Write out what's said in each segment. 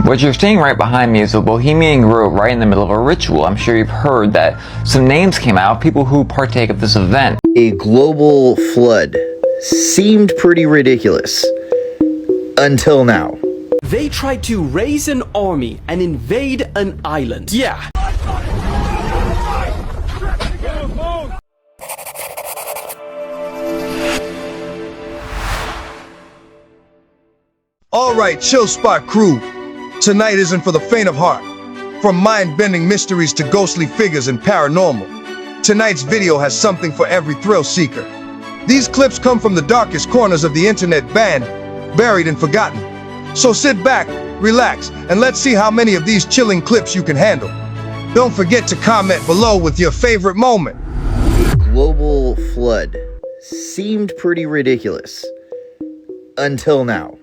What you're seeing right behind me is the Bohemian Grove right in the middle of a ritual. I'm sure you've heard that some names came out, people who partake of this event. A global flood seemed pretty ridiculous. Until now. They tried to raise an army and invade an island. Yeah. Alright, chill spot crew. Tonight isn't for the faint of heart. From mind-bending mysteries to ghostly figures and paranormal, tonight's video has something for every thrill seeker. These clips come from the darkest corners of the internet, buried and forgotten. So sit back, relax, and let's see how many of these chilling clips you can handle. Don't forget to comment below with your favorite moment. Global flood seemed pretty ridiculous. Until now.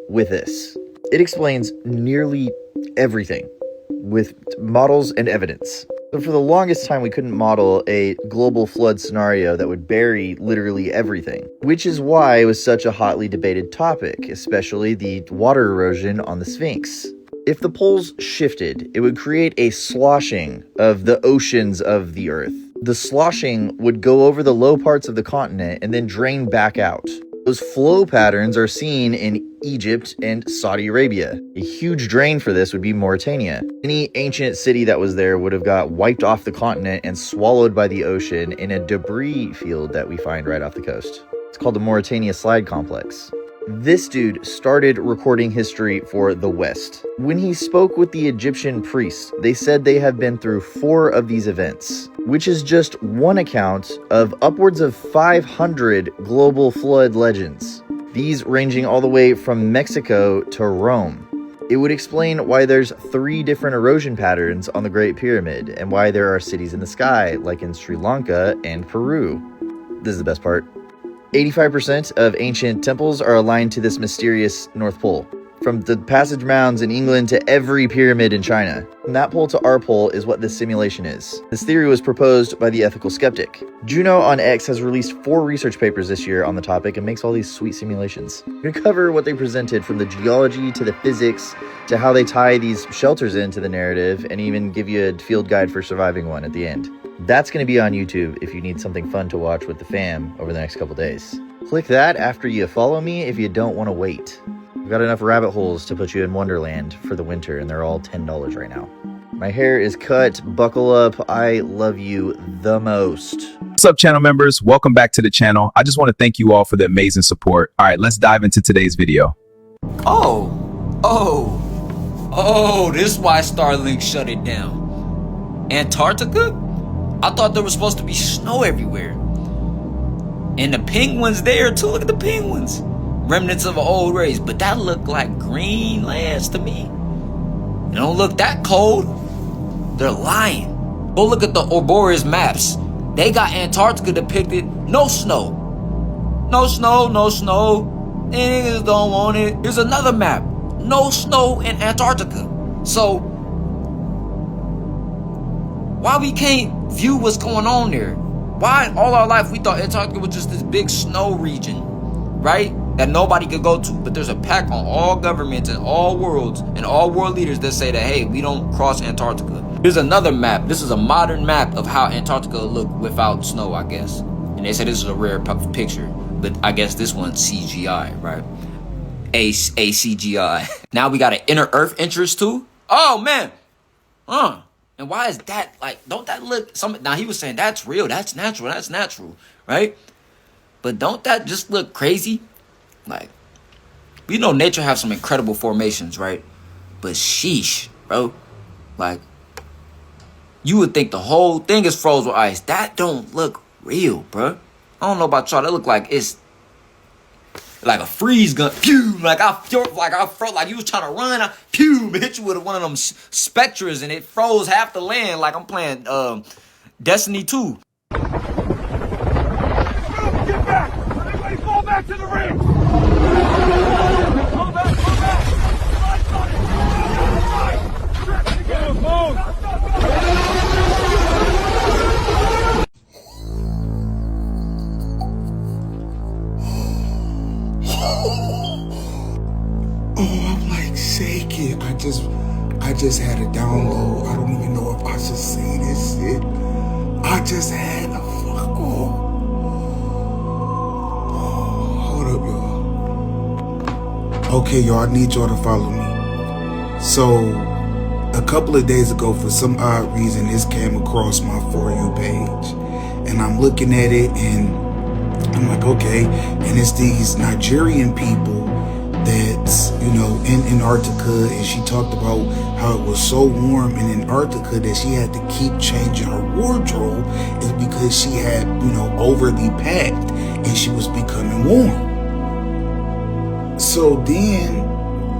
With this. It explains nearly everything with models and evidence. But for the longest time, we couldn't model a global flood scenario that would bury literally everything, which is why it was such a hotly debated topic, especially the water erosion on the Sphinx. If the poles shifted, it would create a sloshing of the oceans of the Earth. The sloshing would go over the low parts of the continent and then drain back out. Those flow patterns are seen in Egypt and Saudi Arabia. A huge drain for this would be Mauritania. Any ancient city that was there would have got wiped off the continent and swallowed by the ocean in a debris field that we find right off the coast. It's called the Mauritania Slide Complex. This dude started recording history for the West. When he spoke with the Egyptian priests, they said they have been through 4 of these events, which is just one account of upwards of 500 global flood legends. These ranging all the way from Mexico to Rome. It would explain why there's 3 different erosion patterns on the Great Pyramid and why there are cities in the sky, like in Sri Lanka and Peru. This is the best part. 85% of ancient temples are aligned to this mysterious North Pole. From the Passage Mounds in England to every pyramid in China. From that pole to our pole is what this simulation is. This theory was proposed by the ethical skeptic. Juno on X has released 4 research papers this year on the topic and makes all these sweet simulations. I'm going to cover what they presented from the geology to the physics to how they tie these shelters into the narrative and even give you a field guide for surviving one at the end. That's going to be on YouTube if you need something fun to watch with the fam over the next couple days. Click that after you follow me if you don't want to wait. We've got enough rabbit holes to put you in Wonderland for the winter, and they're all $10 right now. My hair is cut. Buckle up. I love you the most. What's up, channel members? Welcome back to the channel. I just want to thank you all for the amazing support. All right, let's dive into today's video. This is why Starlink shut it down. Antarctica? I thought there was supposed to be snow everywhere. And the penguins there too. Look at the penguins. Remnants of an old race. But that looked like green lands to me. It don't look that cold. They're lying. Go look at the Ouroboros maps. They got Antarctica depicted. No snow. No snow, no snow. Niggas don't want it. Here's another map. No snow in Antarctica. So why we can't view what's going on there? Why all our life we thought Antarctica was just this big snow region, right? That nobody could go to. But there's a pact on all governments and all worlds and all world leaders that say that, hey, we don't cross Antarctica. Here's another map. This is a modern map of how Antarctica look without snow, I guess. And they say this is a rare picture. But I guess this one's CGI, right? A CGI. Now we got an inner Earth interest too. Oh, man. And why is that, like, don't that look, now he was saying that's real, that's natural, right? But don't that just look crazy? Like, we know nature has some incredible formations, right? But sheesh, bro. Like, you would think the whole thing is froze with ice. That don't look real, bro. I don't know about y'all, that look like it's like a freeze gun. Pew! Like I felt like you was trying to run. Pew! Hit you with one of them specters and it froze half the land like I'm playing Destiny 2. Get back! Everybody fall back to the ring! Fall back! just had a download. I don't even know if I should say this shit. I just had a fuck off. Hold up, y'all. Okay, y'all, I need y'all to follow me. So, a couple of days ago, for some odd reason, this came across my For You page. And I'm looking at it, and I'm like, okay. And it's these Nigerian people that's, you know, in Antarctica, and she talked about how it was so warm in Antarctica that she had to keep changing her wardrobe is because she had, you know, overly packed and she was becoming warm. So then,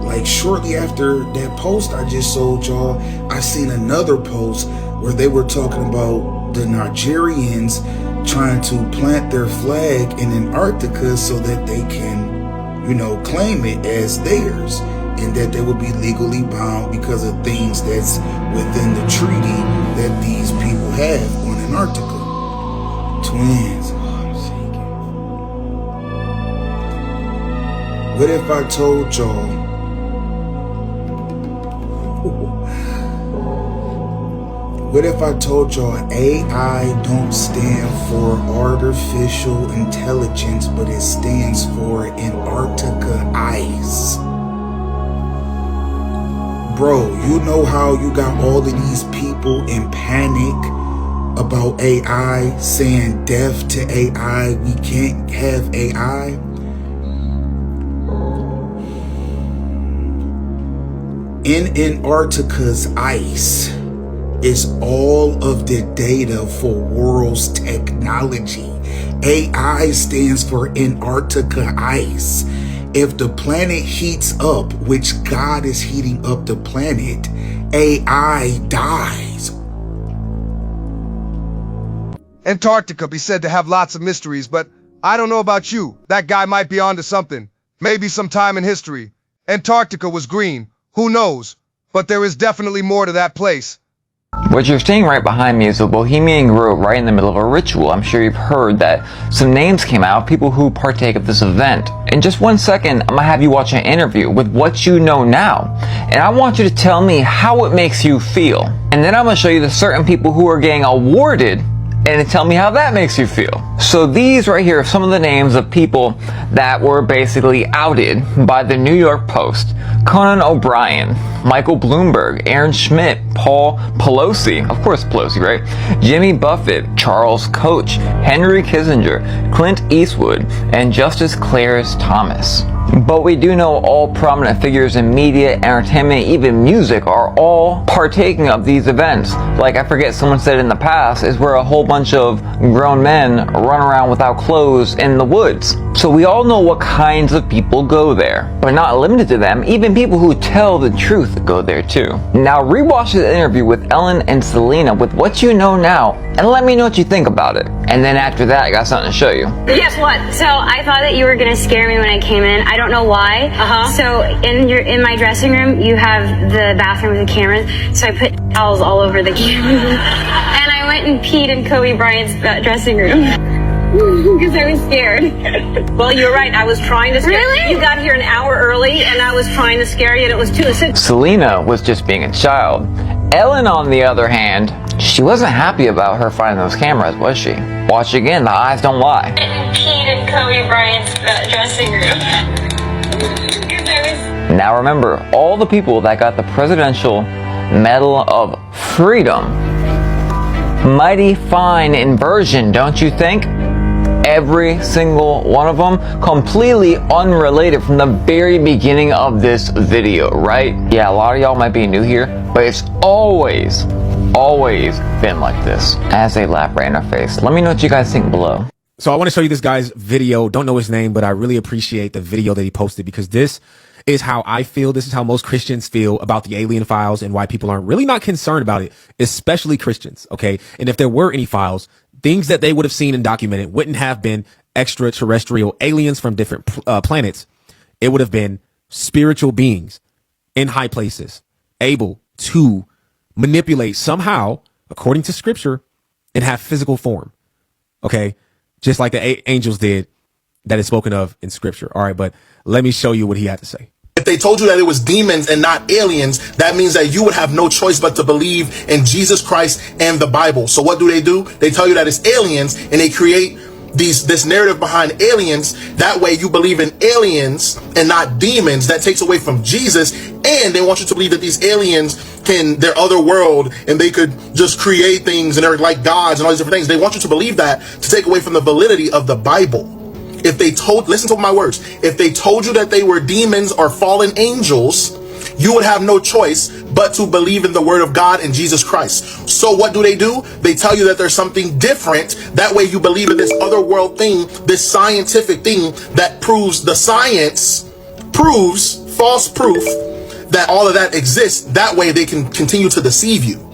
like shortly after that post I just showed y'all, I seen another post where they were talking about the Nigerians trying to plant their flag in Antarctica so that they can, you know, claim it as theirs, and that they would be legally bound because of things that's within the treaty that these people have on Antarctica. Twins. Oh, I'm shaking. What if I told y'all What if I told y'all AI don't stand for artificial intelligence, but it stands for Antarctica ice? Bro, you know how you got all of these people in panic about AI, saying death to AI, we can't have AI? In Antarctica's ice is all of the data for world's technology. AI stands for Antarctica ice. If the planet heats up, which God is heating up the planet, AI dies. Antarctica be said to have lots of mysteries, but I don't know about you. That guy might be onto something. Maybe sometime in history, Antarctica was green. Who knows? But there is definitely more to that place. What you're seeing right behind me is the Bohemian Grove right in the middle of a ritual. I'm sure you've heard that some names came out, people who partake of this event. In just 1 second, I'm gonna have you watch an interview with what you know now. And I want you to tell me how it makes you feel. And then I'm gonna show you the certain people who are getting awarded and tell me how that makes you feel. So these right here are some of the names of people that were basically outed by the New York Post. Conan O'Brien, Michael Bloomberg, Aaron Schmidt, Paul Pelosi, of course Pelosi, right? Jimmy Buffett, Charles Koch, Henry Kissinger, Clint Eastwood, and Justice Clarence Thomas. But we do know all prominent figures in media, entertainment, even music are all partaking of these events. Like I forget someone said in the past, is where a whole bunch of grown men run around without clothes in the woods. So we all know what kinds of people go there. But not limited to them, even people who tell the truth go there too. Now rewatch the interview with Ellen and Selena with what you know now, and let me know what you think about it. And then after that, I got something to show you. Guess what? So I thought that you were gonna scare me when I came in. I don't know why. So in my dressing room, you have the bathroom with the cameras. So I put towels all over the cameras, and I went and peed in Kobe Bryant's dressing room. Because I was scared. Well, you're right. I was trying to scare you. Really? You got here an hour early, and I was trying to scare you, and it was too soon. Selena was just being a child. Ellen, on the other hand, she wasn't happy about her finding those cameras, was she? Watch again, the eyes don't lie. And peed in Kobe Bryant's dressing room. Now remember, all the people that got the Presidential Medal of Freedom. Mighty fine inversion, don't you think? Every single one of them completely unrelated from the very beginning of this video, right? Yeah, a lot of y'all might be new here, but it's always been like this. As they laugh right in our face. Let me know what you guys think below. So I want to show you this guy's video. Don't know his name, but I really appreciate the video that he posted, because this is how I feel. This is how most Christians feel about the alien files, and why people aren't really not concerned about it, especially Christians. Okay. And if there were any files, things that they would have seen and documented wouldn't have been extraterrestrial aliens from different planets. It would have been spiritual beings in high places, able to manipulate somehow, according to scripture, and have physical form. Okay. Just like the angels did that is spoken of in scripture. All right. But let me show you what he had to say. If they told you that it was demons and not aliens, that means that you would have no choice but to believe in Jesus Christ and the Bible. So what do? They tell you that it's aliens, and they create this narrative behind aliens. That way you believe in aliens and not demons. That takes away from Jesus, and they want you to believe that these aliens they're other world and they could just create things and they're like gods and all these different things. They want you to believe that to take away from the validity of the Bible. If they listen to my words, if they told you that they were demons or fallen angels, you would have no choice but to believe in the word of God and Jesus Christ. So what do? They tell you that there's something different. That way you believe in this other world thing, this scientific thing that proves false proof that all of that exists. That way they can continue to deceive you.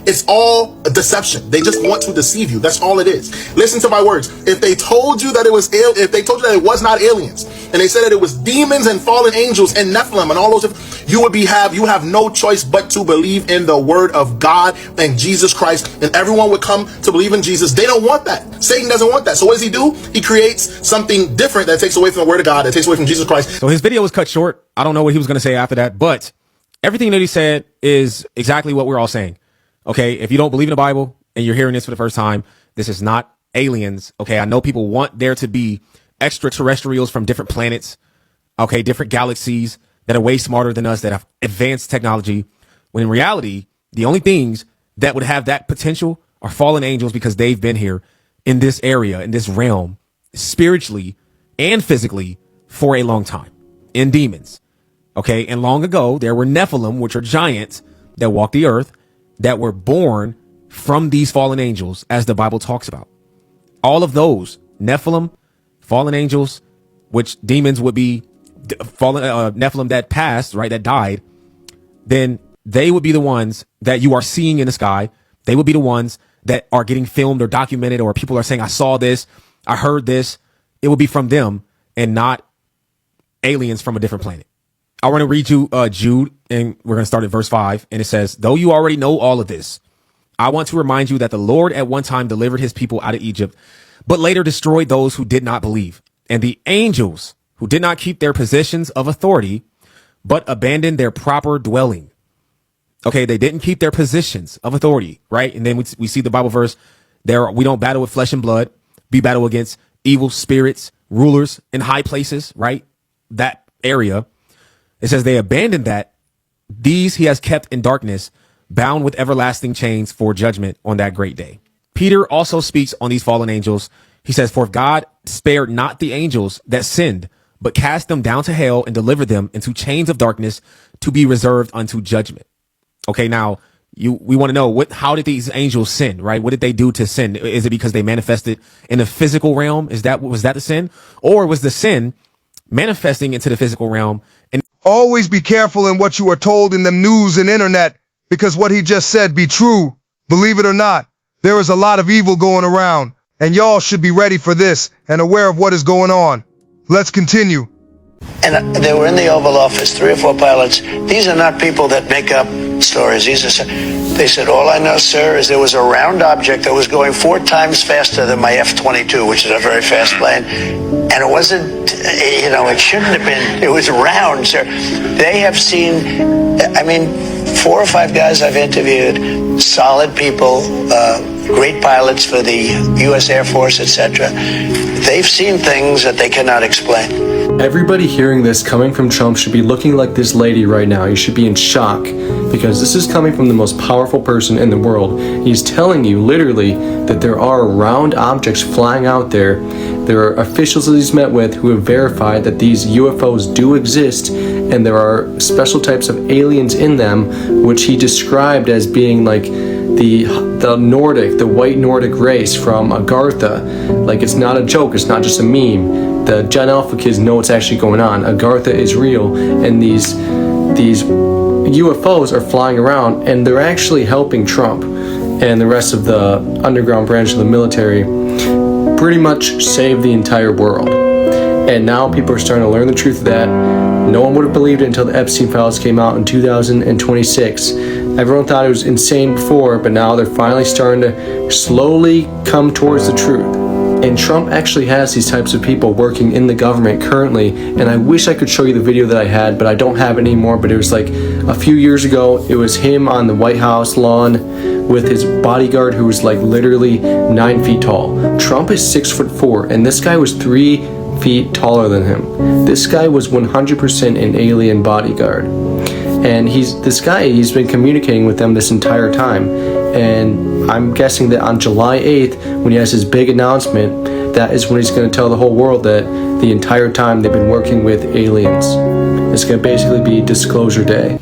It's all a deception. They just want to deceive you. That's all it is. Listen to my words. If they told you that it was not aliens, and they said that it was demons and fallen angels and Nephilim and all those, you have no choice but to believe in the word of God and Jesus Christ, and everyone would come to believe in Jesus. They don't want that. Satan doesn't want that. So what does he do? He creates something different that takes away from the word of God, that takes away from Jesus Christ. So his video was cut short. I don't know what he was going to say after that, but everything that he said is exactly what we're all saying. Okay, if you don't believe in the Bible and you're hearing this for the first time, this is not aliens. Okay, I know people want there to be extraterrestrials from different planets, okay, different galaxies that are way smarter than us, that have advanced technology, when in reality, the only things that would have that potential are fallen angels, because they've been here in this area, in this realm, spiritually and physically for a long time, and demons. Okay, and long ago, there were Nephilim, which are giants that walked the earth, that were born from these fallen angels, as the Bible talks about. All of those Nephilim, fallen angels, which demons would be fallen Nephilim that passed, right, that died, then they would be the ones that you are seeing in the sky. They would be the ones that are getting filmed or documented, or people are saying, I saw this, I heard this. It would be from them and not aliens from a different planet. I want to read you Jude, and we're going to start at verse 5. And it says, though you already know all of this, I want to remind you that the Lord at one time delivered his people out of Egypt, but later destroyed those who did not believe. And the angels who did not keep their positions of authority, but abandoned their proper dwelling. Okay, they didn't keep their positions of authority, right? And then we see the Bible verse there. We don't battle with flesh and blood. We battle against evil spirits, rulers in high places, right? That area. It says they abandoned that. These he has kept in darkness, bound with everlasting chains for judgment on that great day. Peter also speaks on these fallen angels. He says, for if God spared not the angels that sinned, but cast them down to hell and delivered them into chains of darkness to be reserved unto judgment. Okay, now we want to know how did these angels sin, right? What did they do to sin? Is it because they manifested in the physical realm? Was that the sin? Or was the sin manifesting into the physical realm? And always be careful in what you are told in the news and internet, because what he just said be true. Believe it or not, there is a lot of evil going around, and y'all should be ready for this and aware of what is going on. Let's continue. And they were in the Oval Office, 3 or 4 pilots. These are not people that make up stories. They said, all I know, sir, is there was a round object that was going 4 times faster than my F-22, which is a very fast plane. And it wasn't, it shouldn't have been. It was round, sir. They have seen, 4 or 5 guys I've interviewed, solid people, great pilots for the U.S. Air Force, etc. They've seen things that they cannot explain. Everybody hearing this coming from Trump should be looking like this lady right now. You should be in shock, because this is coming from the most powerful person in the world. He's telling you literally that there are round objects flying out there. There are officials that he's met with who have verified that these UFOs do exist, and there are special types of aliens in them, which he described as being like the white Nordic race from Agartha. Like, it's not a joke, it's not just a meme. The Gen Alpha kids know what's actually going on. Agartha is real, and these UFOs are flying around, and they're actually helping Trump and the rest of the underground branch of the military pretty much save the entire world. And now people are starting to learn the truth of that. No one would have believed it until the Epstein files came out in 2026. Everyone thought it was insane before, but now they're finally starting to slowly come towards the truth. And Trump actually has these types of people working in the government currently, and I wish I could show you the video that I had, but I don't have it anymore. But it was like a few years ago. It was him on the White House lawn with his bodyguard who was like literally 9 feet tall. Trump is 6'4", and this guy was 3 feet taller than him. This guy was 100% an alien bodyguard. And he's been communicating with them this entire time. And I'm guessing that on July 8th, when he has his big announcement, that is when he's going to tell the whole world that the entire time they've been working with aliens. It's going to basically be Disclosure Day.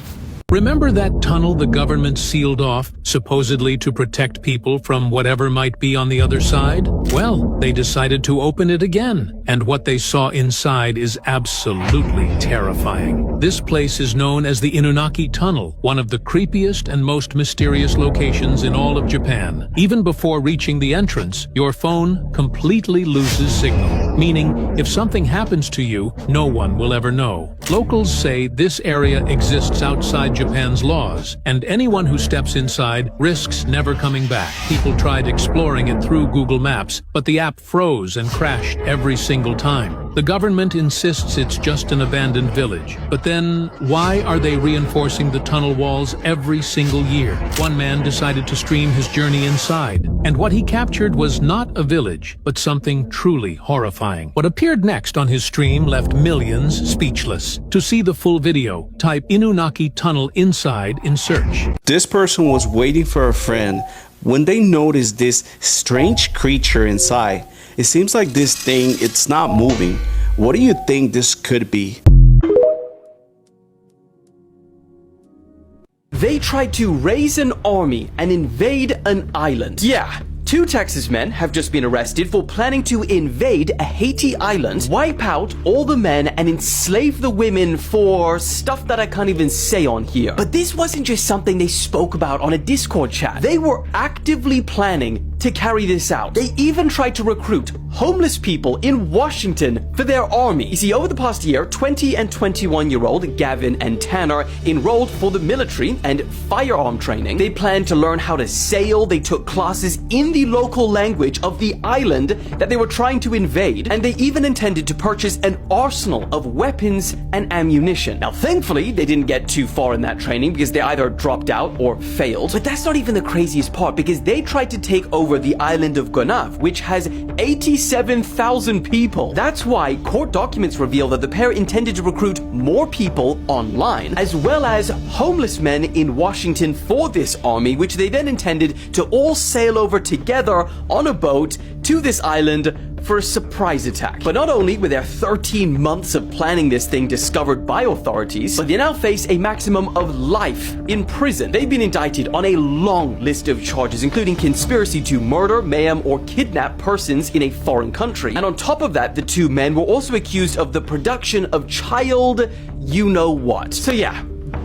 Remember that tunnel the government sealed off, supposedly to protect people from whatever might be on the other side? Well, they decided to open it again, and what they saw inside is absolutely terrifying. This place is known as the Inunaki Tunnel, one of the creepiest and most mysterious locations in all of Japan. Even before reaching the entrance, your phone completely loses signal, meaning if something happens to you, no one will ever know. Locals say this area exists outside Japan's laws, and anyone who steps inside risks never coming back. People tried exploring it through Google Maps, but the app froze and crashed every single time. The government insists it's just an abandoned village. But then, why are they reinforcing the tunnel walls every single year? One man decided to stream his journey inside, and what he captured was not a village, but something truly horrifying. What appeared next on his stream left millions speechless. To see the full video, type Inunaki Tunnel inside in search. This person was waiting for a friend when they noticed this strange creature inside. It seems like this thing, it's not moving. What do you think this could be? They tried to raise an army and invade an island. Yeah. 2 Texas men have just been arrested for planning to invade a Haiti island, wipe out all the men, and enslave the women for stuff that I can't even say on here. But this wasn't just something they spoke about on a Discord chat. They were actively planning to carry this out. They even tried to recruit homeless people in Washington for their army. You see, over the past year, 20 and 21-year-old Gavin and Tanner enrolled for the military and firearm training. They planned to learn how to sail. They took classes in the local language of the island that they were trying to invade, and they even intended to purchase an arsenal of weapons and ammunition. Now, thankfully, they didn't get too far in that training because they either dropped out or failed. But that's not even the craziest part, because they tried to take over the island of Gonaïves, which has 87,000 people. That's why court documents reveal that the pair intended to recruit more people online, as well as homeless men in Washington for this army, which they then intended to all sail over together on a boat to this island for a surprise attack. But not only were there 13 months of planning this thing discovered by authorities, but they now face a maximum of life in prison. They've been indicted on a long list of charges, including conspiracy to murder, mayhem, or kidnap persons in a foreign country. And on top of that, the 2 men were also accused of the production of child you-know-what. So yeah,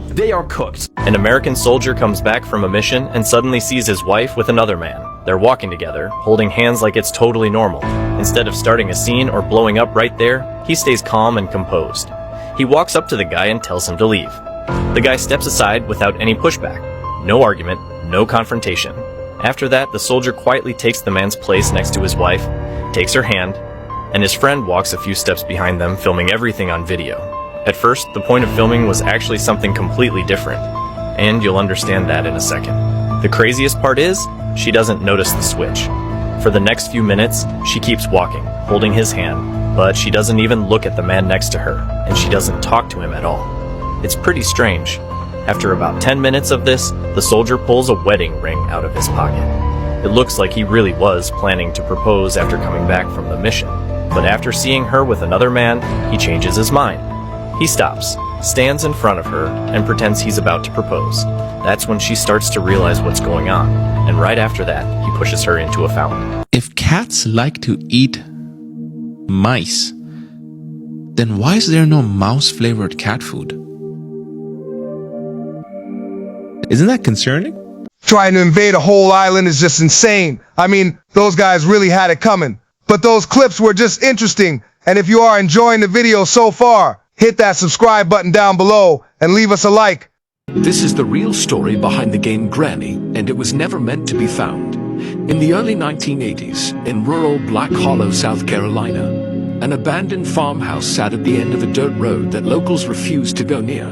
they are cooked. An American soldier comes back from a mission and suddenly sees his wife with another man. They're walking together, holding hands like it's totally normal. Instead of starting a scene or blowing up right there, he stays calm and composed. He walks up to the guy and tells him to leave. The guy steps aside without any pushback. No argument, no confrontation. After that, the soldier quietly takes the man's place next to his wife, takes her hand, and his friend walks a few steps behind them, filming everything on video. At first, the point of filming was actually something completely different, and you'll understand that in a second. The craziest part is, she doesn't notice the switch. For the next few minutes, she keeps walking, holding his hand, but she doesn't even look at the man next to her, and she doesn't talk to him at all. It's pretty strange. After about 10 minutes of this, the soldier pulls a wedding ring out of his pocket. It looks like he really was planning to propose after coming back from the mission, but after seeing her with another man, he changes his mind. He stops, stands in front of her, and pretends he's about to propose. That's when she starts to realize what's going on, and right after that, he pushes her into a fountain. If cats like to eat mice, then why is there no mouse-flavored cat food? Isn't that concerning? Trying to invade a whole island is just insane. I mean, those guys really had it coming. But those clips were just interesting, and if you are enjoying the video so far, hit that subscribe button down below and leave us a like. This is the real story behind the game Granny, and it was never meant to be found. In the early 1980s, in rural Black Hollow, South Carolina, an abandoned farmhouse sat at the end of a dirt road that locals refused to go near.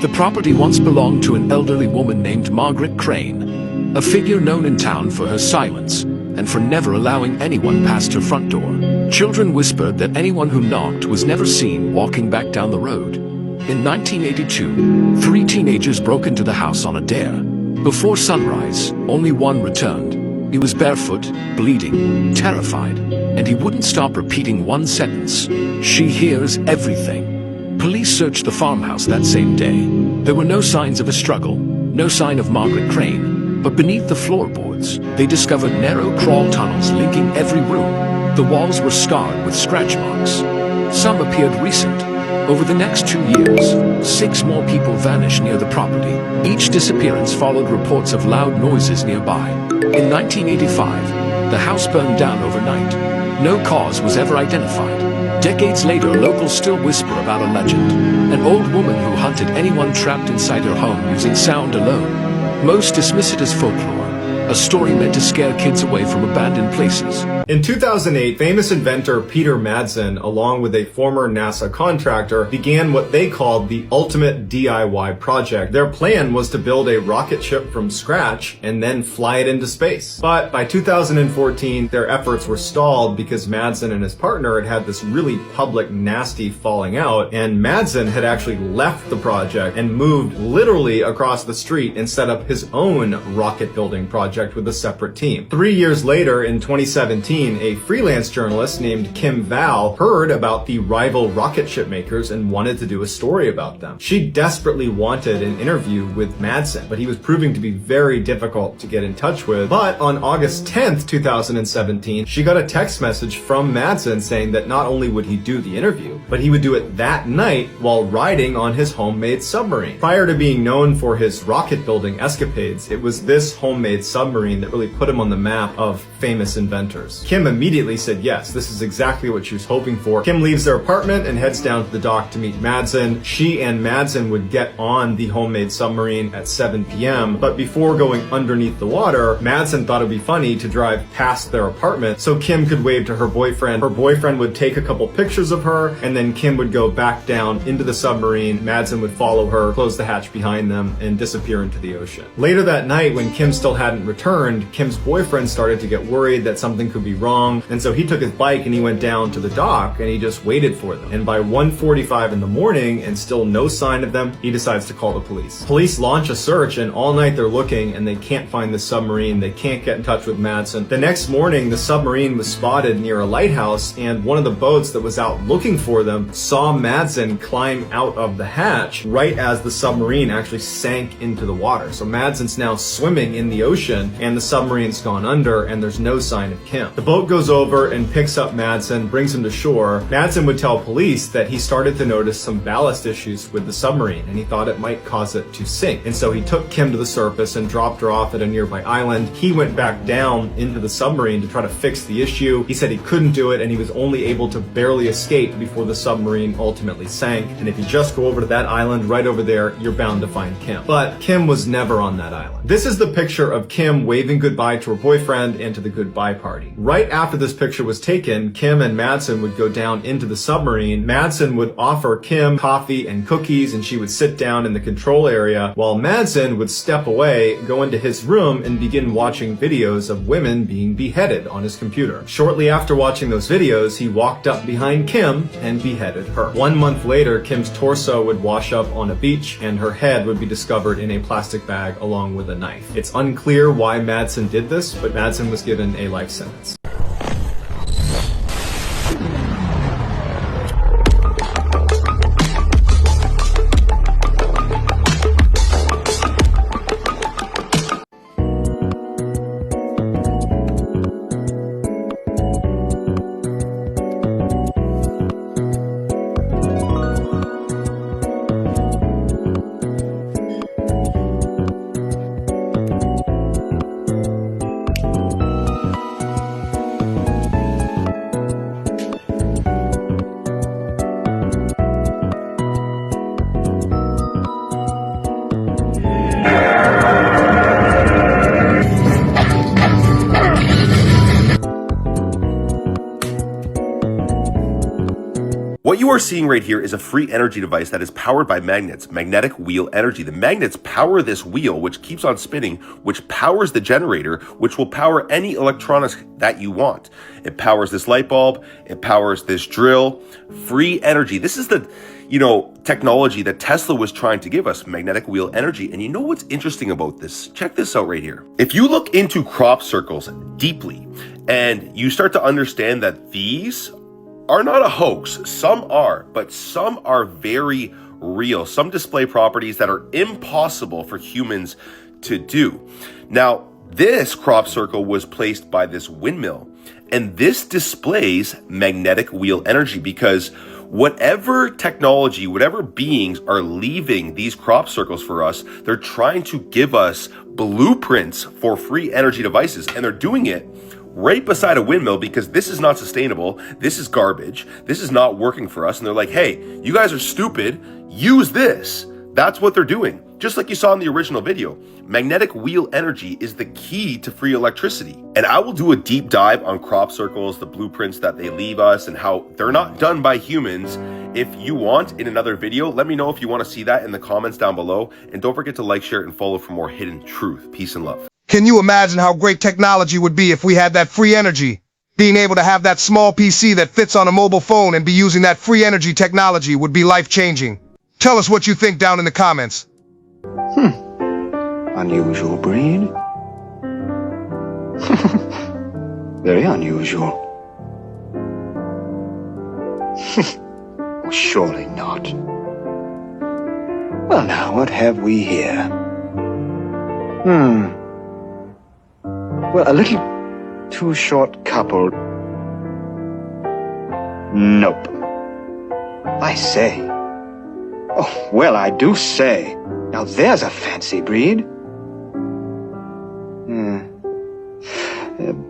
The property once belonged to an elderly woman named Margaret Crane, a figure known in town for her silence and for never allowing anyone past her front door. Children whispered that anyone who knocked was never seen walking back down the road. In 1982, 3 teenagers broke into the house on a dare. Before sunrise, only one returned. He was barefoot, bleeding, terrified, and he wouldn't stop repeating one sentence: "She hears everything." Police searched the farmhouse that same day. There were no signs of a struggle, no sign of Margaret Crane, but beneath the floorboards, they discovered narrow crawl tunnels linking every room. The walls were scarred with scratch marks. Some appeared recent. Over the next 2 years, 6 more people vanished near the property. Each disappearance followed reports of loud noises nearby. In 1985, the house burned down overnight. No cause was ever identified. Decades later, locals still whisper about a legend. An old woman who hunted anyone trapped inside her home using sound alone. Most dismiss it as folklore, a story meant to scare kids away from abandoned places. In 2008, famous inventor Peter Madsen, along with a former NASA contractor, began what they called the ultimate DIY project. Their plan was to build a rocket ship from scratch and then fly it into space. But by 2014, their efforts were stalled because Madsen and his partner had this really public, nasty falling out, and Madsen had actually left the project and moved literally across the street and set up his own rocket building project with a separate team. 3 years later, in 2017, a freelance journalist named Kim Val heard about the rival rocket ship makers and wanted to do a story about them. She desperately wanted an interview with Madsen, but he was proving to be very difficult to get in touch with. But on August 10th, 2017, she got a text message from Madsen saying that not only would he do the interview, but he would do it that night while riding on his homemade submarine. Prior to being known for his rocket building escapades, it was this homemade submarine that really put him on the map of famous inventors. Kim immediately said yes, this is exactly what she was hoping for. Kim leaves their apartment and heads down to the dock to meet Madsen. She and Madsen would get on the homemade submarine at 7 p.m., but before going underneath the water, Madsen thought it'd be funny to drive past their apartment so Kim could wave to her boyfriend. Her boyfriend would take a couple pictures of her, and then Kim would go back down into the submarine. Madsen would follow her, close the hatch behind them, and disappear into the ocean. Later that night, when Kim still hadn't returned, Kim's boyfriend started to get worried that something could be wrong, and so he took his bike and he went down to the dock and he just waited for them. And by 1:45 in the morning and still no sign of them, he decides to call the police. Police launch a search, and all night they're looking and they can't find the submarine. They can't get in touch with Madsen. The next morning, the submarine was spotted near a lighthouse, and one of the boats that was out looking for them saw Madsen climb out of the hatch right as the submarine actually sank into the water. So Madsen's now swimming in the ocean and the submarine's gone under and there's no sign of Kim. The boat goes over and picks up Madsen, brings him to shore. Madsen would tell police that he started to notice some ballast issues with the submarine and he thought it might cause it to sink. And so he took Kim to the surface and dropped her off at a nearby island. He went back down into the submarine to try to fix the issue. He said he couldn't do it and he was only able to barely escape before the submarine ultimately sank. And if you just go over to that island right over there, you're bound to find Kim. But Kim was never on that island. This is the picture of Kim waving goodbye to her boyfriend and to the goodbye party. Right after this picture was taken, Kim and Madsen would go down into the submarine. Madsen would offer Kim coffee and cookies and she would sit down in the control area while Madsen would step away, go into his room and begin watching videos of women being beheaded on his computer. Shortly after watching those videos, he walked up behind Kim and beheaded her. 1 month later, Kim's torso would wash up on a beach and her head would be discovered in a plastic bag along with a knife. It's unclear why Madsen did this, but Madsen was given a life sentence. What you are seeing right here is a free energy device that is powered by magnets, magnetic wheel energy. The magnets power this wheel, which keeps on spinning, which powers the generator, which will power any electronics that you want. It powers this light bulb, it powers this drill. Free energy. This is the, technology that Tesla was trying to give us, magnetic wheel energy. And you know what's interesting about this? Check this out right here. If you look into crop circles deeply and you start to understand that these are not a hoax, some are, but some are very real. Some display properties that are impossible for humans to do. Now, this crop circle was placed by this windmill, and this displays magnetic wheel energy because whatever technology, whatever beings are leaving these crop circles for us, they're trying to give us blueprints for free energy devices, and they're doing it right beside a windmill because this is not sustainable, this is garbage, this is not working for us, and they're like, hey, you guys are stupid, use this. That's what they're doing. Just like you saw in the original video, magnetic wheel energy is the key to free electricity. And I will do a deep dive on crop circles, the blueprints that they leave us, and how they're not done by humans. If you want in another video, let me know if you want to see that in the comments down below. And don't forget to like, share, and follow for more hidden truth. Peace and love. Can you imagine how great technology would be if we had that free energy? Being able to have that small PC that fits on a mobile phone and be using that free energy technology would be life-changing. Tell us what you think down in the comments. Unusual breed. Very unusual. Well, surely not. Well, now, what have we here? Well, a little too short couple. Nope. I say. Oh, well, I do say. Now there's a fancy breed.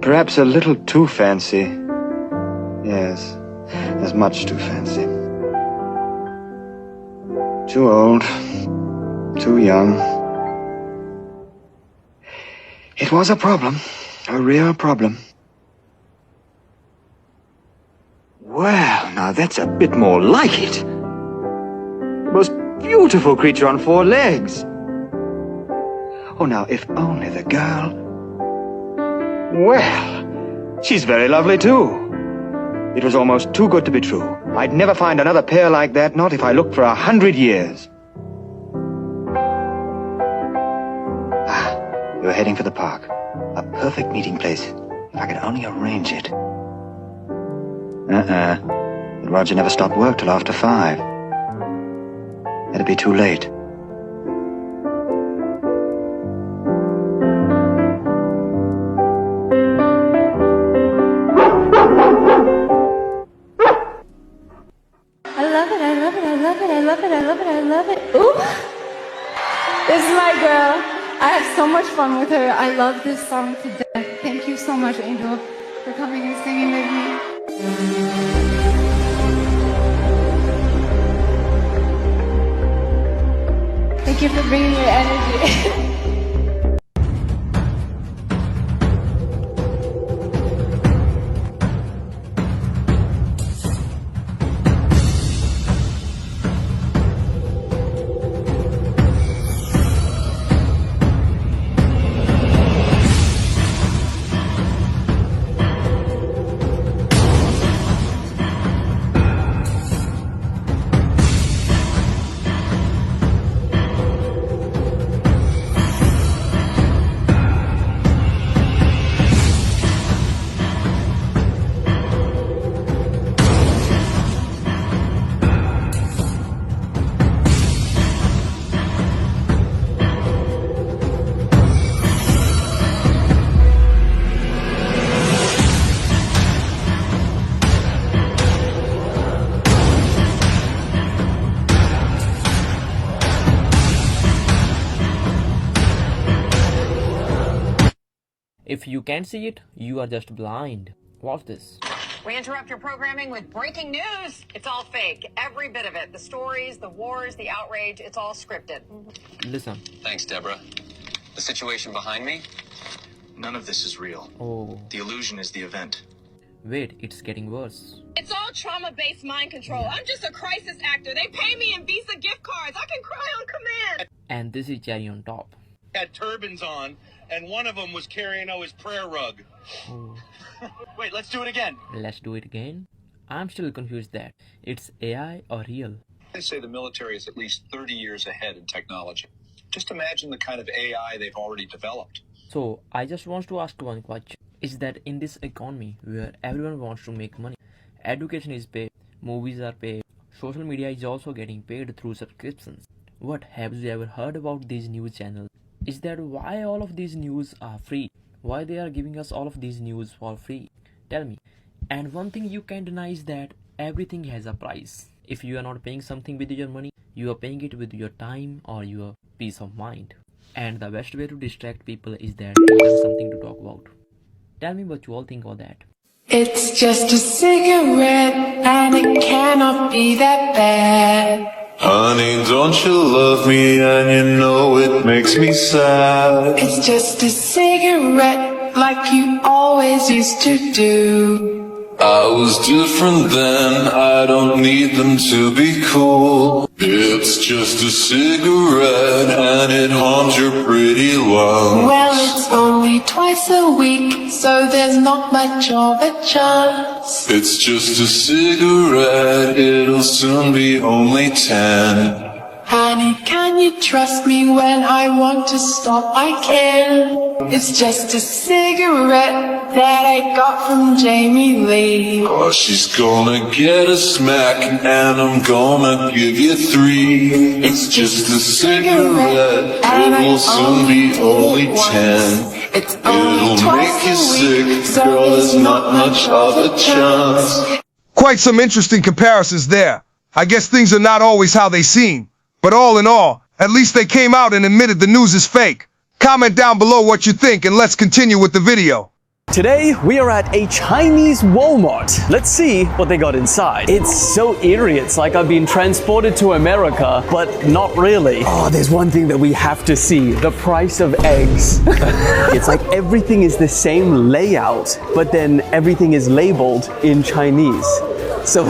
Perhaps a little too fancy. Yes, there's much too fancy. Too old. Too young. It was a problem. A real problem. Well, now that's a bit more like it. The most beautiful creature on 4 legs. Oh, now, if only the girl... Well, she's very lovely, too. It was almost too good to be true. I'd never find another pair like that, not if I looked for 100 years. You're heading for the park. A perfect meeting place, if I could only arrange it. But Roger never stopped work till after 5. It'd be too late. I love it, I love it, I love it, I love it, I love it, I love it. Ooh! This is my girl. I have so much fun with her. I love this song to death. Thank you so much, Angel, for coming and singing with me. Thank you for bringing your energy. If you can't see it, you are just blind. Watch this. We interrupt your programming with breaking news. It's all fake. Every bit of it. The stories, the wars, the outrage, it's all scripted. Listen. Thanks, Deborah. The situation behind me? None of this is real. Oh. The illusion is the event. Wait, it's getting worse. It's all no trauma-based mind control. I'm just a crisis actor. They pay me in Visa gift cards. I can cry on command. And this is cherry on top. Had turbans on, and one of them was carrying out his prayer rug. Oh. Wait, let's do it again. Let's do it again. I'm still confused that it's AI or real. They say the military is at least 30 years ahead in technology. Just imagine the kind of AI they've already developed. So I just want to ask one question. Is that in this economy where everyone wants to make money, education is paid, movies are paid, social media is also getting paid through subscriptions. What, have you ever heard about these news channels? Is that why all of these news are free? Why they are giving us all of these news for free? Tell me. And one thing you can't deny is that everything has a price. If you are not paying something with your money, you are paying it with your time or your peace of mind. And the best way to distract people is that give them something to talk about. Tell me what you all think of that. It's just a cigarette, and it cannot be that bad. Honey, don't you love me, and you know it makes me sad. It's just a cigarette, like you always used to do. I was different then, I don't need them to be cool. It's just a cigarette, and it harms your pretty lungs. Well, it's only twice a week, so there's not much of a chance. It's just a cigarette, it'll soon be only 10. Honey, can you trust me when I want to stop? I can. It's just a cigarette that I got from Jamie Lee. Oh, she's gonna get a smack, and I'm gonna give you 3. It's just a cigarette, it will soon be only 10. It'll make you sick, girl, there's not much of a chance. Quite some interesting comparisons there. I guess things are not always how they seem. But all in all, at least they came out and admitted the news is fake. Comment down below what you think and let's continue with the video. Today, we are at a Chinese Walmart. Let's see what they got inside. It's so eerie. It's like I've been transported to America, but not really. Oh, there's one thing that we have to see. The price of eggs. It's like everything is the same layout, but then everything is labeled in Chinese. So...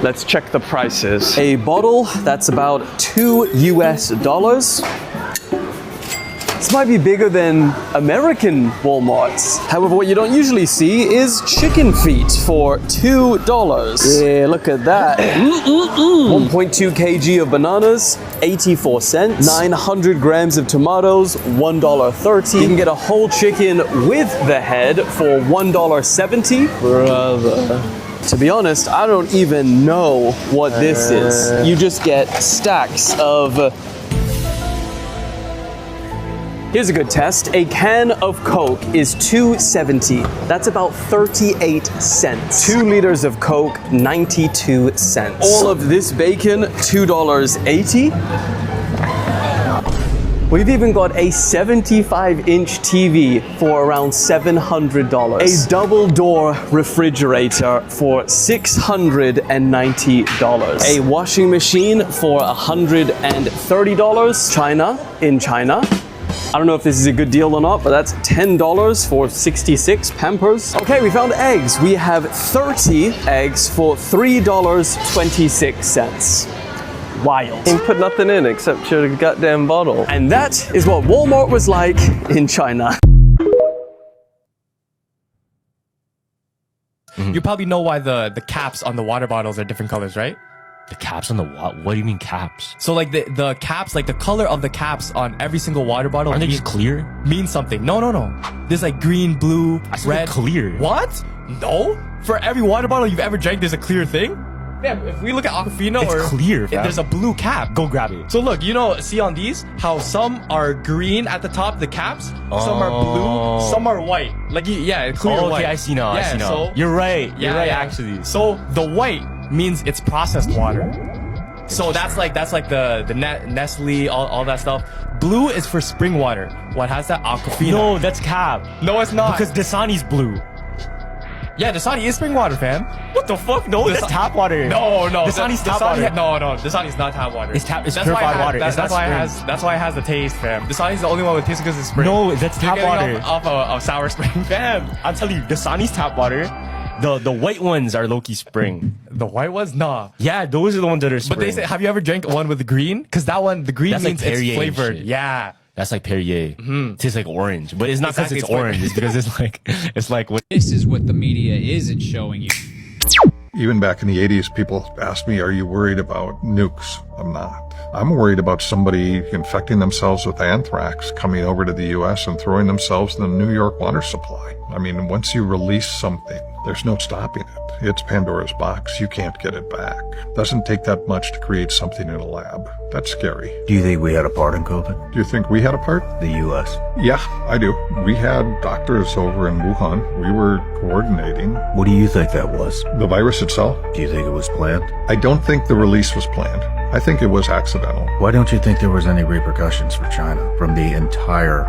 Let's check the prices. A bottle, that's about $2 US. This might be bigger than American Walmarts. However, what you don't usually see is chicken feet for $2. Yeah, look at that. 1.2 kg of bananas, 84 cents. 900 grams of tomatoes, $1.30. You can get a whole chicken with the head for $1.70. Brother. To be honest, I don't even know what this is. You just get stacks of... Here's a good test. A can of Coke is $2.70. That's about 38 cents. 2 liters of Coke, 92 cents. All of this bacon, $2.80. We've even got a 75-inch TV for around $700. A double-door refrigerator for $690. A washing machine for $130. In China. I don't know if this is a good deal or not, but that's $10 for 66 Pampers. Okay, we found eggs. We have 30 eggs for $3.26. Wild. You put nothing in except your goddamn bottle. And that is what Walmart was like in China. You probably know why the caps on the water bottles are different colors, right? The caps on the what? What do you mean caps? So like the caps, like the color of the caps on every single water bottle. Aren't they just clear? Means something. No. There's like green, blue, red. Clear. What? No? For every water bottle you've ever drank, there's a clear thing? Yeah, if we look at Aquafina, it's clear, fam. There's a blue cap. Go grab it. So look, see on these, how some are green at the top, the caps, some are blue, some are white. Like, yeah, clear white. Okay, I see now, So, you're right, actually. So, the white means it's processed water. So that's like the Nestle, all that stuff. Blue is for spring water. What has that? Aquafina. No, that's cap. No, it's not. Because Dasani's blue. Yeah, Dasani is spring water, fam. What the fuck? No, that's tap water. No. Dasani's tap water. No, Dasani's not tap water. It's purified water. That's why it has the taste, fam. Dasani's the only one with taste because it's spring. No, that's tap water. Off of sour spring. Fam, I'm telling you, Dasani's tap water The white ones are low-key spring. The white ones? Nah. Yeah, those are the ones that are spring. But they say, have you ever drank one with the green? Because that one, the green That's means like it's Perrier and flavored. shit. Yeah. That's like Perrier. Tastes like orange, but it's not because Exactly, it's orange. It's because it's like what. This is what the media isn't showing you. Even back in the 80s, people asked me, are you worried about nukes? I'm not. I'm worried about somebody infecting themselves with anthrax, coming over to the US and throwing themselves in the New York water supply. I mean, once you release something, there's no stopping it. It's Pandora's box. You can't get it back. Doesn't take that much to create something in a lab. That's scary. Do you think we had a part in COVID? Do you think we had a part? The U.S. Yeah, I do. We had doctors over in Wuhan. We were coordinating. What do you think that was? The virus itself? Do you think it was planned? I don't think the release was planned. I think it was accidental. Why don't you think there was any repercussions for China from the entire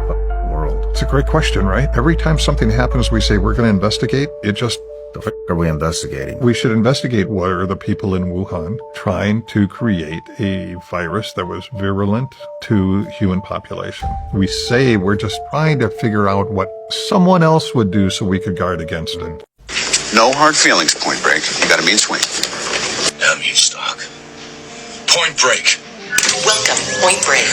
world? It's a great question, right? Every time something happens, we say we're going to investigate. It just... The f*** are we investigating? We should investigate what are the people in Wuhan trying to create a virus that was virulent to human population. We say we're just trying to figure out what someone else would do so we could guard against it. No hard feelings, Point Break. You got a mean swing. Damn you, Stock. Point Break. Welcome, Point Break.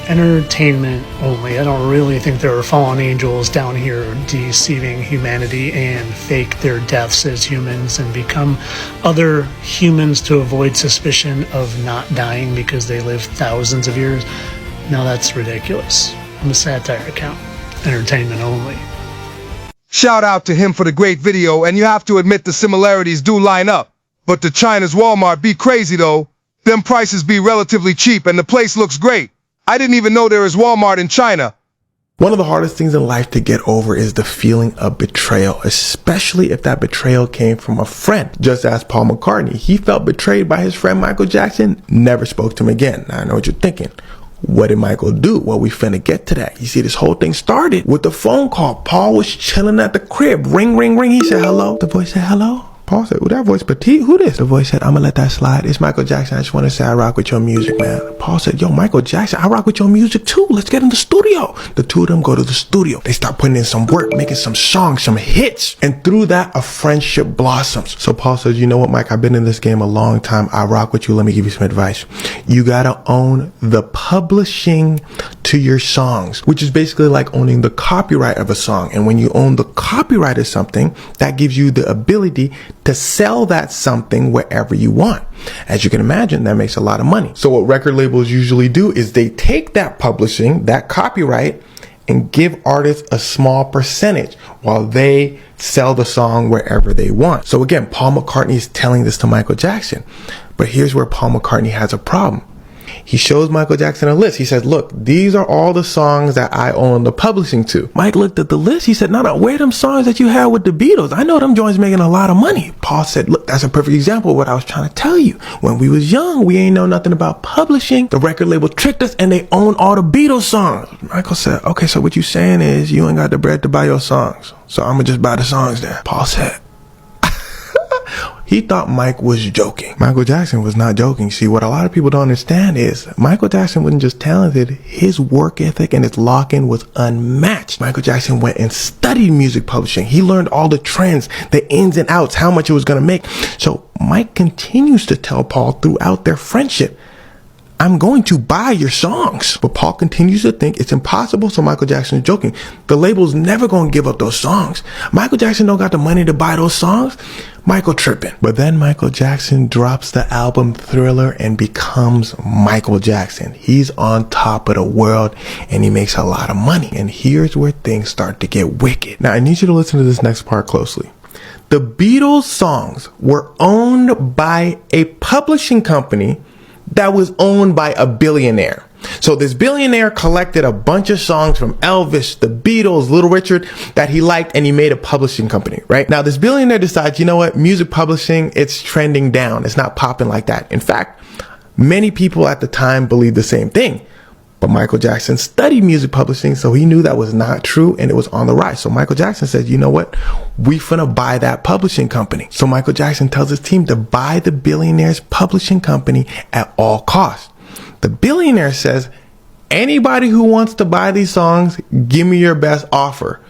entertainment only. I don't really think there are fallen angels down here deceiving humanity and fake their deaths as humans and become other humans to avoid suspicion of not dying because they live thousands of years. Now that's ridiculous. I'm a satire account. Entertainment only. Shout out to him for the great video, and you have to admit the similarities do line up. But the China's Walmart be crazy though. Them prices be relatively cheap and the place looks great. I didn't even know there is Walmart in China. One of the hardest things in life to get over is the feeling of betrayal, especially if that betrayal came from a friend. Just as Paul McCartney, he felt betrayed by his friend Michael Jackson, never spoke to him again. Now I know what you're thinking. What did Michael do? Well, we finna get to that. You see, this whole thing started with a phone call. Paul was chilling at the crib. Ring, ring, ring. He said, hello. The voice said, hello. Paul said, well, that voice petite, who this? The voice said, I'm gonna let that slide. It's Michael Jackson. I just want to say I rock with your music, man. Paul said, yo, Michael Jackson, I rock with your music too. Let's get in the studio. The two of them go to the studio. They start putting in some work, making some songs, some hits. And through that, a friendship blossoms. So Paul says, you know what, Mike, I've been in this game a long time. I rock with you. Let me give you some advice. You gotta own the publishing to your songs, which is basically like owning the copyright of a song. And when you own the copyright of something, that gives you the ability to sell that something wherever you want. As you can imagine, that makes a lot of money. So what record labels usually do is they take that publishing, that copyright, and give artists a small percentage while they sell the song wherever they want. So again, Paul McCartney is telling this to Michael Jackson. But here's where Paul McCartney has a problem. He shows Michael Jackson a list. He says, look, these are all the songs that I own the publishing to. Mike looked at the list. He said, no, where are them songs that you had with the Beatles? I know them joints making a lot of money. Paul said, look, that's a perfect example of what I was trying to tell you. When we was young, we ain't know nothing about publishing. The record label tricked us and they own all the Beatles songs. Michael said, okay, so what you saying is you ain't got the bread to buy your songs. So I'm gonna just buy the songs then. Paul said, he thought Mike was joking. Michael Jackson was not joking. See, what a lot of people don't understand is Michael Jackson wasn't just talented. His work ethic and his lock-in was unmatched. Michael Jackson went and studied music publishing. He learned all the trends, the ins and outs, how much it was going to make. So Mike continues to tell Paul throughout their friendship, I'm going to buy your songs. But Paul continues to think it's impossible, so Michael Jackson is joking. The label's never going to give up those songs. Michael Jackson don't got the money to buy those songs. Michael tripping. But then Michael Jackson drops the album Thriller and becomes Michael Jackson. He's on top of the world and he makes a lot of money. And here's where things start to get wicked. Now I need you to listen to this next part closely. The Beatles songs were owned by a publishing company that was owned by a billionaire. So this billionaire collected a bunch of songs from Elvis, the Beatles, Little Richard that he liked, and he made a publishing company, right? Now this billionaire decides, you know what, music publishing, it's trending down. It's not popping like that. In fact, many people at the time believed the same thing. But Michael Jackson studied music publishing, so he knew that was not true and it was on the rise. So Michael Jackson said, you know what? We finna buy that publishing company. So Michael Jackson tells his team to buy the billionaire's publishing company at all costs. The billionaire says, anybody who wants to buy these songs, give me your best offer.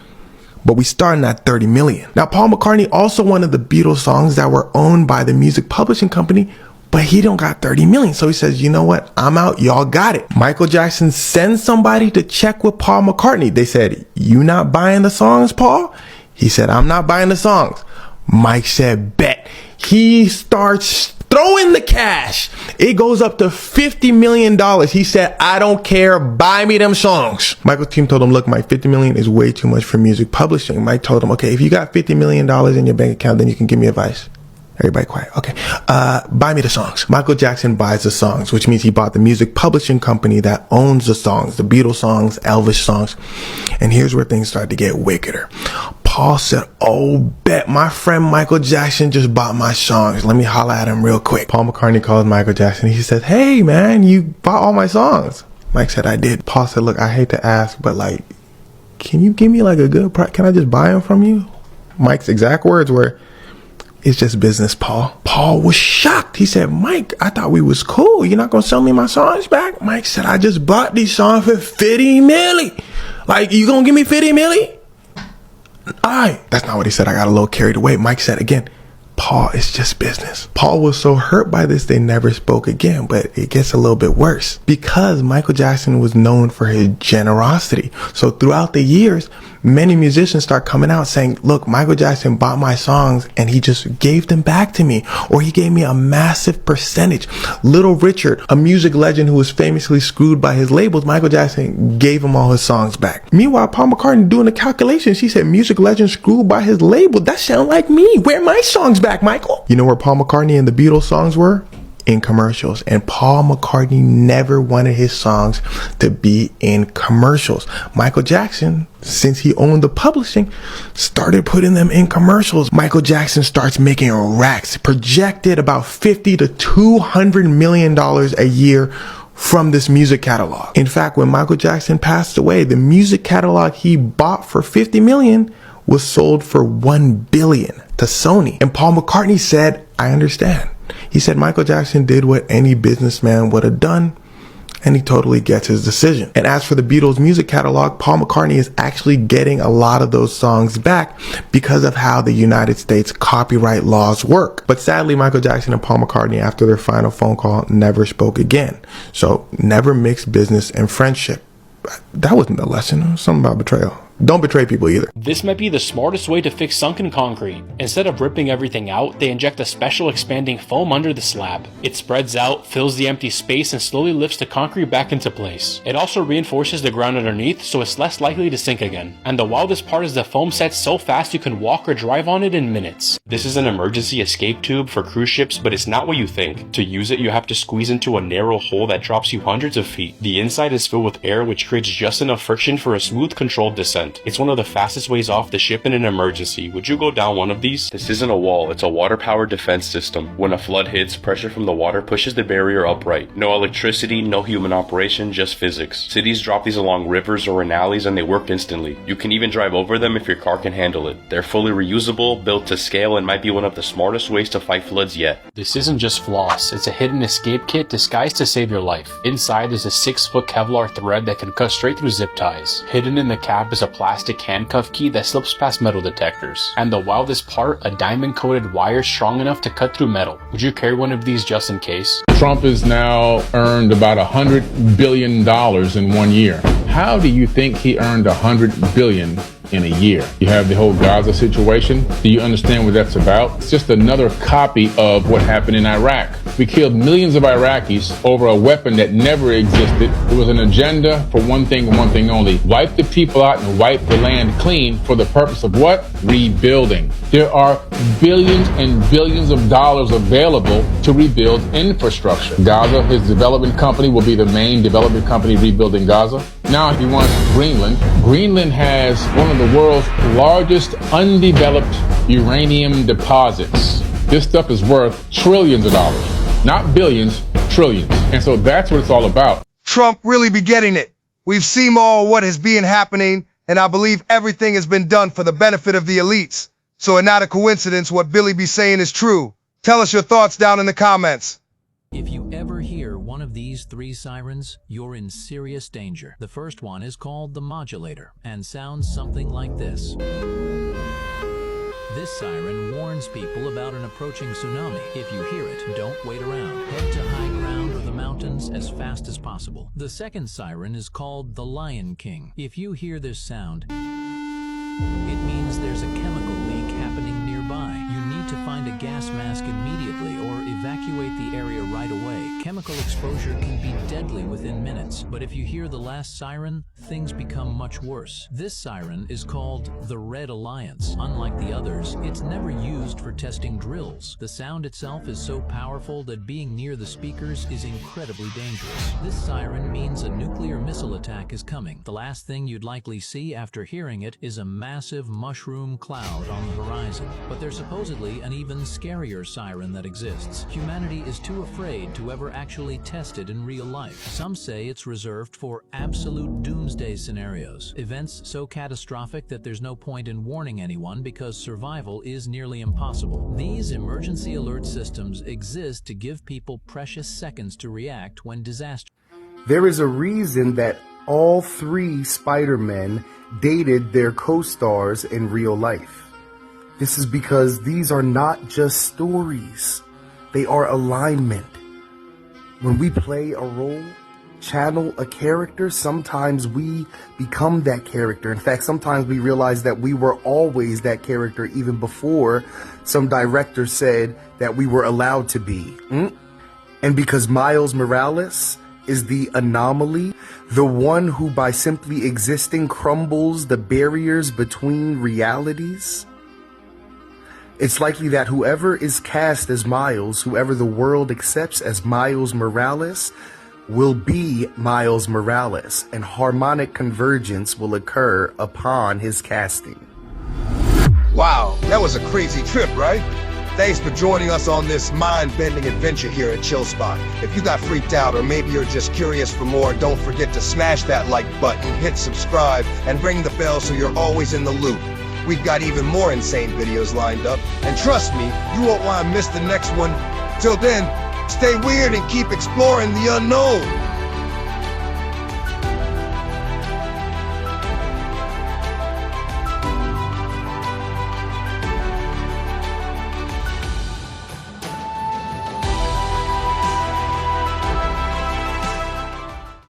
But we starting at 30 million. Now, Paul McCartney also wanted the Beatles songs that were owned by the music publishing company, but he don't got 30 million. So he says, you know what? I'm out. Y'all got it. Michael Jackson sends somebody to check with Paul McCartney. They said, you not buying the songs, Paul? He said, I'm not buying the songs. Mike said, bet. He starts throwing the cash. It goes up to $50 million. He said, I don't care. Buy me them songs. Michael's team told him, look, Mike, $50 million is way too much for music publishing. Mike told him, okay, if you got $50 million in your bank account, then you can give me advice. Everybody quiet. Okay. Buy me the songs. Michael Jackson buys the songs, which means he bought the music publishing company that owns the songs, the Beatles songs, Elvis songs. And here's where things start to get wickeder. Paul said, oh, bet my friend Michael Jackson just bought my songs. Let me holler at him real quick. Paul McCartney calls Michael Jackson. He says, hey, man, you bought all my songs. Mike said, I did. Paul said, look, I hate to ask, but like, can you give me like a good price? Can I just buy them from you? Mike's exact words were, it's just business, Paul. Paul was shocked. He said, Mike, I thought we was cool. You're not going to sell me my songs back? Mike said, I just bought these songs for 50 milli. Like, you going to give me 50 milli? All right. That's not what he said. I got a little carried away. Mike said again, Paul, it's just business. Paul was so hurt by this, they never spoke again. But it gets a little bit worse because Michael Jackson was known for his generosity. So throughout the years, many musicians start coming out saying, look, Michael Jackson bought my songs and he just gave them back to me, or he gave me a massive percentage. Little Richard, a music legend who was famously screwed by his labels, Michael Jackson gave him all his songs back. Meanwhile, Paul McCartney doing the calculations, she said, music legend screwed by his label. That sound like me. Where are my songs back, Michael? You know where Paul McCartney and the Beatles songs were? In commercials. And Paul McCartney never wanted his songs to be in commercials. Michael Jackson, since he owned the publishing, started putting them in commercials. Michael Jackson starts making racks, projected about $50 to $200 million a year from this music catalog. In fact, when Michael Jackson passed away, the music catalog he bought for $50 million was sold for $1 billion to Sony. And Paul McCartney said, I understand. He said Michael Jackson did what any businessman would have done, and he totally gets his decision. And as for the Beatles music catalog, Paul McCartney is actually getting a lot of those songs back because of how the United States copyright laws work. But sadly, Michael Jackson and Paul McCartney, after their final phone call, never spoke again. So never mix business and friendship. That wasn't the lesson. It was something about betrayal. Don't betray people either. This might be the smartest way to fix sunken concrete. Instead of ripping everything out, they inject a special expanding foam under the slab. It spreads out, fills the empty space, and slowly lifts the concrete back into place. It also reinforces the ground underneath, so it's less likely to sink again. And the wildest part is the foam sets so fast you can walk or drive on it in minutes. This is an emergency escape tube for cruise ships, but it's not what you think. To use it, you have to squeeze into a narrow hole that drops you hundreds of feet. The inside is filled with air, which creates just enough friction for a smooth, controlled descent. It's one of the fastest ways off the ship in an emergency. Would you go down one of these? This isn't a wall, it's a water-powered defense system. When a flood hits, pressure from the water pushes the barrier upright. No electricity, no human operation, just physics. Cities drop these along rivers or in alleys and they work instantly. You can even drive over them if your car can handle it. They're fully reusable, built to scale, and might be one of the smartest ways to fight floods yet. This isn't just floss, it's a hidden escape kit disguised to save your life. Inside is a 6-foot Kevlar thread that can cut straight through zip ties. Hidden in the cap is a plastic handcuff key that slips past metal detectors. And the wildest part, a diamond-coated wire strong enough to cut through metal. Would you carry one of these just in case? Trump has now earned about $100 billion in 1 year. How do you think he earned $100 billion in a year? You have the whole Gaza situation. Do you understand what that's about? It's just another copy of what happened in Iraq. We killed millions of Iraqis over a weapon that never existed. It was an agenda for one thing and one thing only. Wipe the people out and wipe the land clean for the purpose of what? Rebuilding. There are billions and billions of dollars available to rebuild infrastructure. Gaza, his development company, will be the main development company rebuilding Gaza. Now he wants Greenland. Greenland has one of the world's largest undeveloped uranium deposits. This stuff is worth trillions of dollars. Not billions, trillions. And so that's what it's all about. Trump really be getting it. We've seen all what has been happening, and I believe everything has been done for the benefit of the elites. So it's not a coincidence what Billy be saying is true. Tell us your thoughts down in the comments. If you ever hear one of these 3 sirens, you're in serious danger. The first one is called the modulator and sounds something like this. This siren warns people about an approaching tsunami. If you hear it, don't wait around. Head to high ground or the mountains as fast as possible. The second siren is called the Lion King. If you hear this sound, it means there's a chemical leak happening nearby. You need to find a gas mask immediately or evacuate the area right away. Chemical exposure can be deadly within minutes, but if you hear the last siren, things become much worse. This siren is called the Red Alliance. Unlike the others, it's never used for testing drills. The sound itself is so powerful that being near the speakers is incredibly dangerous. This siren means a nuclear missile attack is coming. The last thing you'd likely see after hearing it is a massive mushroom cloud on the horizon. But there's supposedly an even scarier siren that exists. Humanity is too afraid to ever actually test it in real life. Some say it's reserved for absolute doomsday scenarios, events so catastrophic that there's no point in warning anyone because survival is nearly impossible. These emergency alert systems exist to give people precious seconds to react when disaster. There is a reason that all 3 Spider-Men dated their co-stars in real life. This is because these are not just stories. They are alignment. When we play a role, channel a character, sometimes we become that character. In fact, sometimes we realize that we were always that character even before some director said that we were allowed to be. And because Miles Morales is the anomaly, the one who by simply existing crumbles the barriers between realities, it's likely that whoever is cast as Miles, whoever the world accepts as Miles Morales, will be Miles Morales, and harmonic convergence will occur upon his casting. Wow, that was a crazy trip, right? Thanks for joining us on this mind-bending adventure here at Chill Spot. If you got freaked out or maybe you're just curious for more, don't forget to smash that like button, hit subscribe, and ring the bell so you're always in the loop. We've got even more insane videos lined up, and trust me, you won't want to miss the next one. Till then, stay weird and keep exploring the unknown.